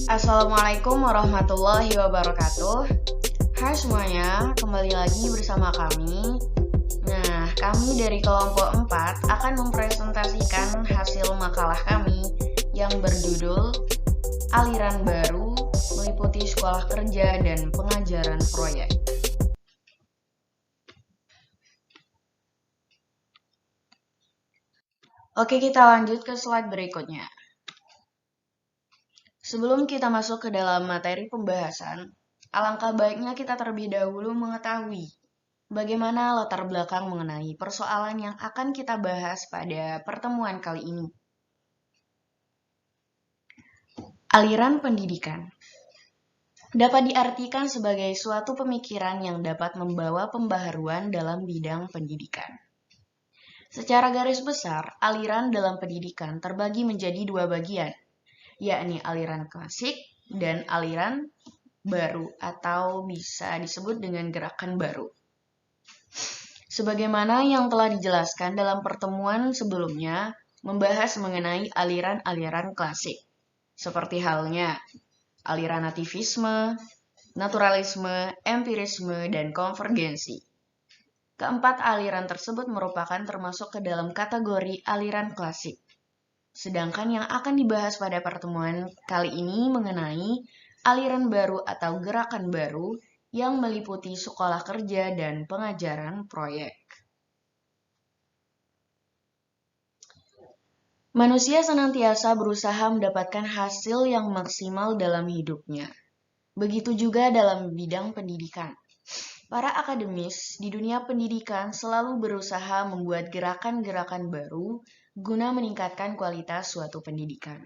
Assalamualaikum warahmatullahi wabarakatuh. Hai semuanya, kembali lagi bersama kami. Kami dari kelompok 4 akan mempresentasikan hasil makalah kami yang berjudul Aliran Baru Meliputi Sekolah Kerja dan Pengajaran Proyek. Oke, kita lanjut ke slide berikutnya. Sebelum kita masuk ke dalam materi pembahasan, alangkah baiknya kita terlebih dahulu mengetahui bagaimana latar belakang mengenai persoalan yang akan kita bahas pada pertemuan kali ini. Aliran pendidikan dapat diartikan sebagai suatu pemikiran yang dapat membawa pembaharuan dalam bidang pendidikan. Secara garis besar, aliran dalam pendidikan terbagi menjadi dua bagian, yakni aliran klasik dan aliran baru atau bisa disebut dengan gerakan baru. Sebagaimana yang telah dijelaskan dalam pertemuan sebelumnya, membahas mengenai aliran-aliran klasik, seperti halnya aliran nativisme, naturalisme, empirisme, dan konvergensi. Keempat aliran tersebut merupakan termasuk ke dalam kategori aliran klasik. Sedangkan yang akan dibahas pada pertemuan kali ini mengenai aliran baru atau gerakan baru yang meliputi sekolah kerja dan pengajaran proyek. Manusia senantiasa berusaha mendapatkan hasil yang maksimal dalam hidupnya. Begitu juga dalam bidang pendidikan. Para akademis di dunia pendidikan selalu berusaha membuat gerakan-gerakan baru guna meningkatkan kualitas suatu pendidikan.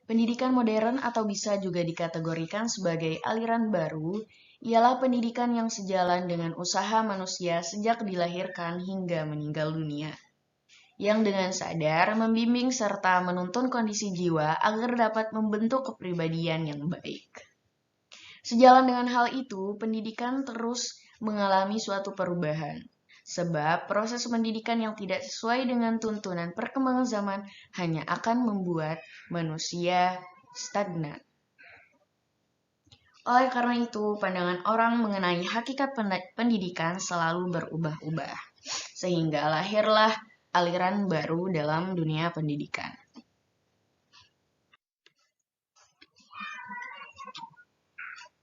Pendidikan modern atau bisa juga dikategorikan sebagai aliran baru ialah pendidikan yang sejalan dengan usaha manusia sejak dilahirkan hingga meninggal dunia, yang dengan sadar membimbing serta menuntun kondisi jiwa agar dapat membentuk kepribadian yang baik. Sejalan dengan hal itu, pendidikan terus mengalami suatu perubahan. Sebab proses pendidikan yang tidak sesuai dengan tuntunan perkembangan zaman hanya akan membuat manusia stagnan. Oleh karena itu, pandangan orang mengenai hakikat pendidikan selalu berubah-ubah. Sehingga lahirlah aliran baru dalam dunia pendidikan.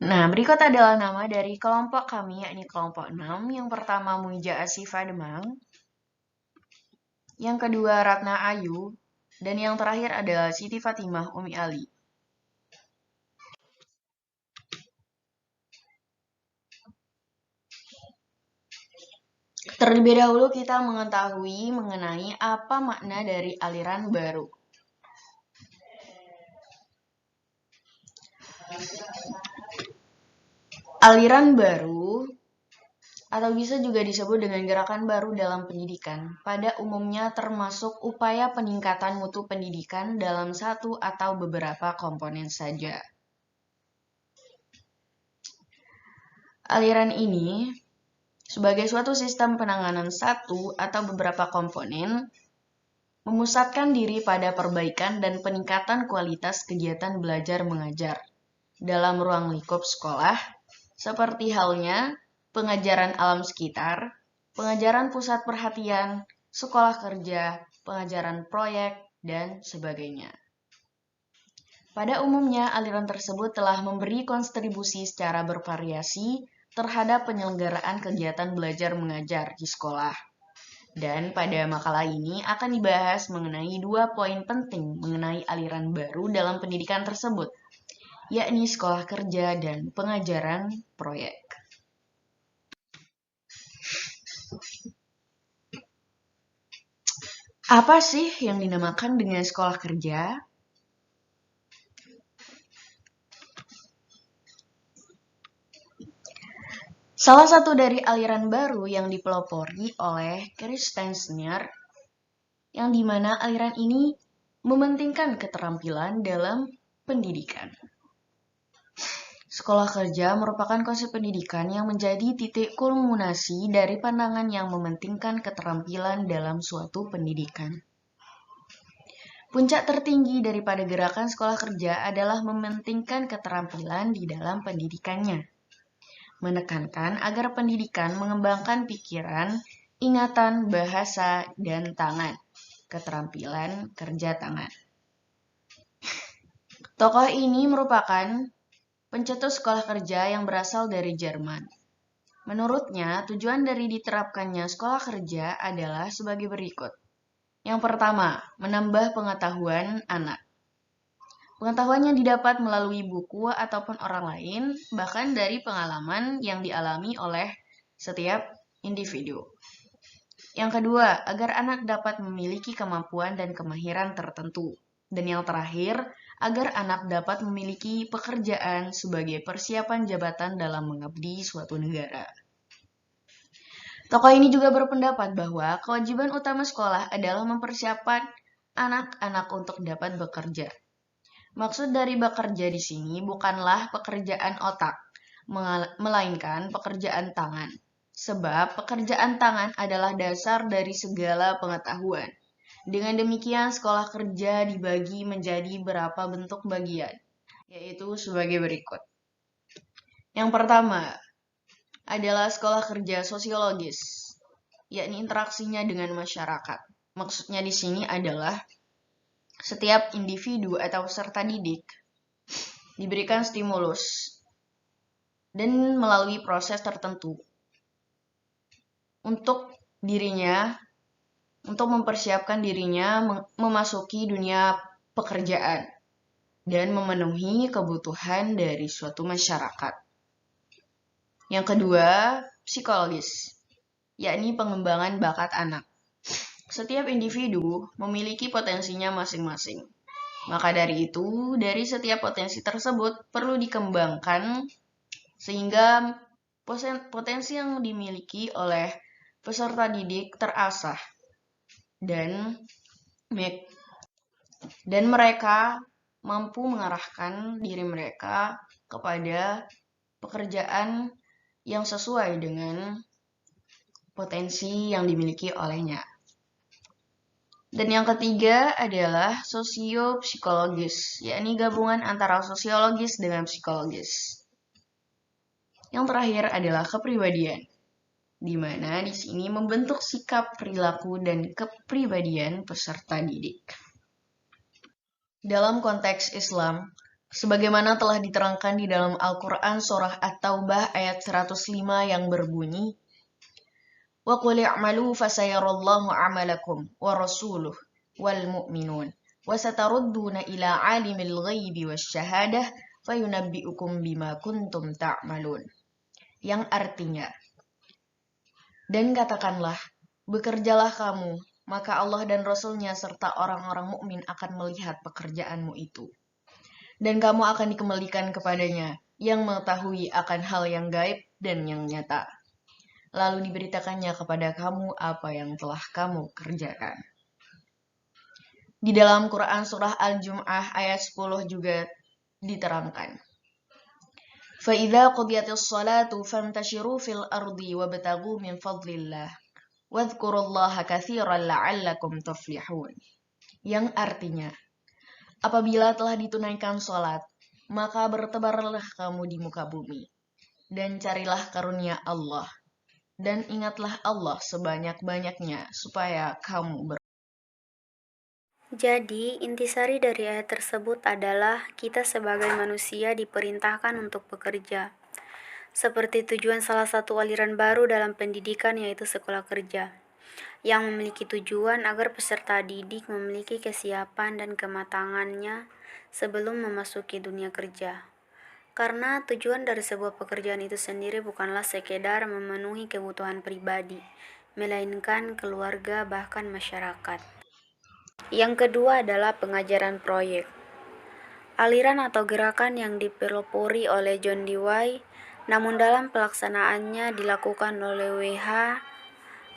Berikut adalah nama dari kelompok kami, yakni kelompok 6. Yang pertama Muija Asifa Demang, yang kedua Ratna Ayu, dan yang terakhir adalah Siti Fatimah Umi Ali. Terlebih dahulu kita mengetahui mengenai apa makna dari aliran baru. Aliran baru atau bisa juga disebut dengan gerakan baru dalam pendidikan, pada umumnya termasuk upaya peningkatan mutu pendidikan dalam satu atau beberapa komponen saja. Aliran ini sebagai suatu sistem penanganan satu atau beberapa komponen memusatkan diri pada perbaikan dan peningkatan kualitas kegiatan belajar mengajar dalam ruang lingkup sekolah, seperti halnya pengajaran alam sekitar, pengajaran pusat perhatian, sekolah kerja, pengajaran proyek, dan sebagainya. Pada umumnya, aliran tersebut telah memberi kontribusi secara bervariasi terhadap penyelenggaraan kegiatan belajar mengajar di sekolah. Dan pada makalah ini akan dibahas mengenai 2 poin penting mengenai aliran baru dalam pendidikan tersebut, yakni sekolah kerja dan pengajaran proyek. Apa sih yang dinamakan dengan sekolah kerja? Salah satu dari aliran baru yang dipelopori oleh Christian Sneer, yang dimana aliran ini mementingkan keterampilan dalam pendidikan. Sekolah kerja merupakan konsep pendidikan yang menjadi titik kulminasi dari pandangan yang mementingkan keterampilan dalam suatu pendidikan. Puncak tertinggi daripada gerakan sekolah kerja adalah mementingkan keterampilan di dalam pendidikannya. Menekankan agar pendidikan mengembangkan pikiran, ingatan, bahasa, dan tangan. Keterampilan kerja tangan. Tokoh ini merupakan pencetus sekolah kerja yang berasal dari Jerman. Menurutnya, tujuan dari diterapkannya sekolah kerja adalah sebagai berikut. Yang pertama, menambah pengetahuan anak. Pengetahuan yang didapat melalui buku ataupun orang lain, bahkan dari pengalaman yang dialami oleh setiap individu. Yang kedua, agar anak dapat memiliki kemampuan dan kemahiran tertentu. Dan yang terakhir, agar anak dapat memiliki pekerjaan sebagai persiapan jabatan dalam mengabdi suatu negara. Tokoh ini juga berpendapat bahwa kewajiban utama sekolah adalah mempersiapkan anak-anak untuk dapat bekerja. Maksud dari bekerja di sini bukanlah pekerjaan otak, melainkan pekerjaan tangan. Sebab pekerjaan tangan adalah dasar dari segala pengetahuan. Dengan demikian, sekolah kerja dibagi menjadi beberapa bentuk bagian, yaitu sebagai berikut. Yang pertama adalah sekolah kerja sosiologis, yakni interaksinya dengan masyarakat. Maksudnya di sini adalah setiap individu atau peserta didik diberikan stimulus dan melalui proses tertentu untuk dirinya, untuk mempersiapkan dirinya memasuki dunia pekerjaan dan memenuhi kebutuhan dari suatu masyarakat. Yang kedua, psikologis, yakni pengembangan bakat anak. Setiap individu memiliki potensinya masing-masing. Maka dari itu, dari setiap potensi tersebut perlu dikembangkan sehingga potensi yang dimiliki oleh peserta didik terasah dan mereka mampu mengarahkan diri mereka kepada pekerjaan yang sesuai dengan potensi yang dimiliki olehnya. Dan yang ketiga adalah sosiopsikologis, yakni gabungan antara sosiologis dengan psikologis. Yang terakhir adalah kepribadian, di mana di sini membentuk sikap, perilaku, dan kepribadian peserta didik. Dalam konteks Islam, sebagaimana telah diterangkan di dalam Al-Quran surah At-Taubah ayat 105 yang berbunyi, وَقُلِ اعْمَلُوا فَسَيَرَ اللَّهُ عَمَلَكُمْ وَرَسُولُهُ وَالْمُؤْمِنُونَ وَسَتَرُدُّونَ إِلَى عَالِمِ الْغَيْبِ وَالشَّهَادَةِ فَيُنَبِّئُكُم بِمَا كُنتُمْ تَعْمَلُونَ. Yang artinya, dan katakanlah, bekerjalah kamu, maka Allah dan Rasul-Nya serta orang-orang mukmin akan melihat pekerjaanmu itu. Dan kamu akan dikembalikan kepadanya, yang mengetahui akan hal yang gaib dan yang nyata. Lalu diberitakannya kepada kamu apa yang telah kamu kerjakan. Di dalam Quran surah Al-Jum'ah ayat 10 juga diterangkan. فَإِذَا قُضِيَتِ الصَّلَاةُ فَانْتَشِرُوا فِي الْأَرْضِ وَابْتَغُوا مِنْ فَضْلِ اللَّهِ وَاذْكُرُوا اللَّهَ كَثِيرًا لَعَلَّكُمْ تُفْلِحُونَ. Yang artinya, apabila telah ditunaikan sholat, maka bertebarlah kamu di muka bumi, dan carilah karunia Allah, dan ingatlah Allah sebanyak-banyaknya supaya kamu Jadi, intisari dari ayat tersebut adalah kita sebagai manusia diperintahkan untuk bekerja. Seperti tujuan salah satu aliran baru dalam pendidikan yaitu sekolah kerja, yang memiliki tujuan agar peserta didik memiliki kesiapan dan kematangannya sebelum memasuki dunia kerja. Karena tujuan dari sebuah pekerjaan itu sendiri bukanlah sekedar memenuhi kebutuhan pribadi, melainkan keluarga bahkan masyarakat. Yang kedua adalah pengajaran proyek. Aliran atau gerakan yang dipelopori oleh John Dewey, namun dalam pelaksanaannya dilakukan oleh W.H.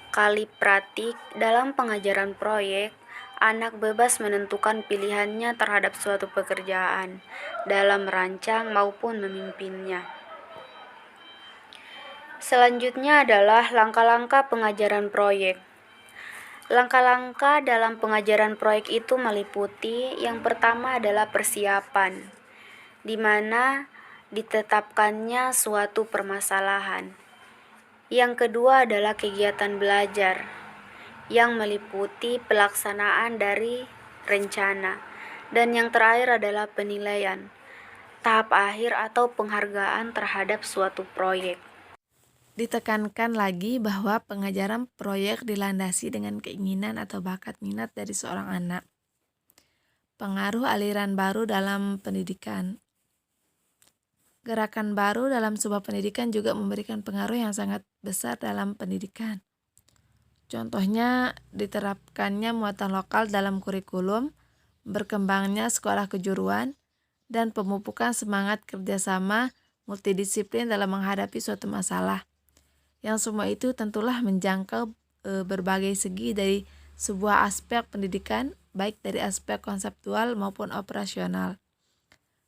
Kalipratik. Dalam pengajaran proyek, anak bebas menentukan pilihannya terhadap suatu pekerjaan dalam merancang maupun memimpinnya. Selanjutnya adalah langkah-langkah pengajaran proyek. Langkah-langkah dalam pengajaran proyek itu meliputi yang pertama adalah persiapan, di mana ditetapkannya suatu permasalahan. Yang kedua adalah kegiatan belajar, yang meliputi pelaksanaan dari rencana. Dan yang terakhir adalah penilaian, tahap akhir atau penghargaan terhadap suatu proyek. Ditekankan lagi bahwa pengajaran proyek dilandasi dengan keinginan atau bakat minat dari seorang anak. Pengaruh aliran baru dalam pendidikan. Gerakan baru dalam sebuah pendidikan juga memberikan pengaruh yang sangat besar dalam pendidikan. Contohnya, diterapkannya muatan lokal dalam kurikulum, berkembangnya sekolah kejuruan, dan pemupukan semangat kerjasama multidisiplin dalam menghadapi suatu masalah. Yang semua itu tentulah menjangkau berbagai segi dari sebuah aspek pendidikan, baik dari aspek konseptual maupun operasional.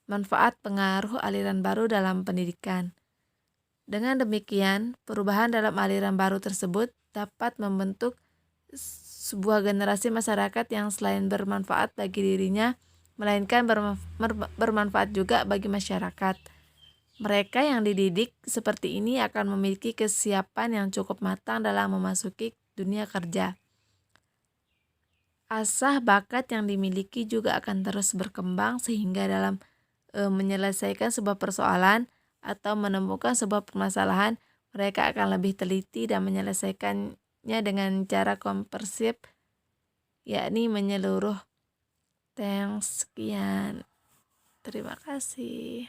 Manfaat pengaruh aliran baru dalam pendidikan. Dengan demikian, perubahan dalam aliran baru tersebut dapat membentuk sebuah generasi masyarakat yang selain bermanfaat bagi dirinya, melainkan bermanfaat juga bagi masyarakat. Mereka yang dididik seperti ini akan memiliki kesiapan yang cukup matang dalam memasuki dunia kerja. Asah bakat yang dimiliki juga akan terus berkembang sehingga dalam menyelesaikan sebuah persoalan atau menemukan sebuah permasalahan, mereka akan lebih teliti dan menyelesaikannya dengan cara komprehensif, yakni menyeluruh. Sekian. Terima kasih.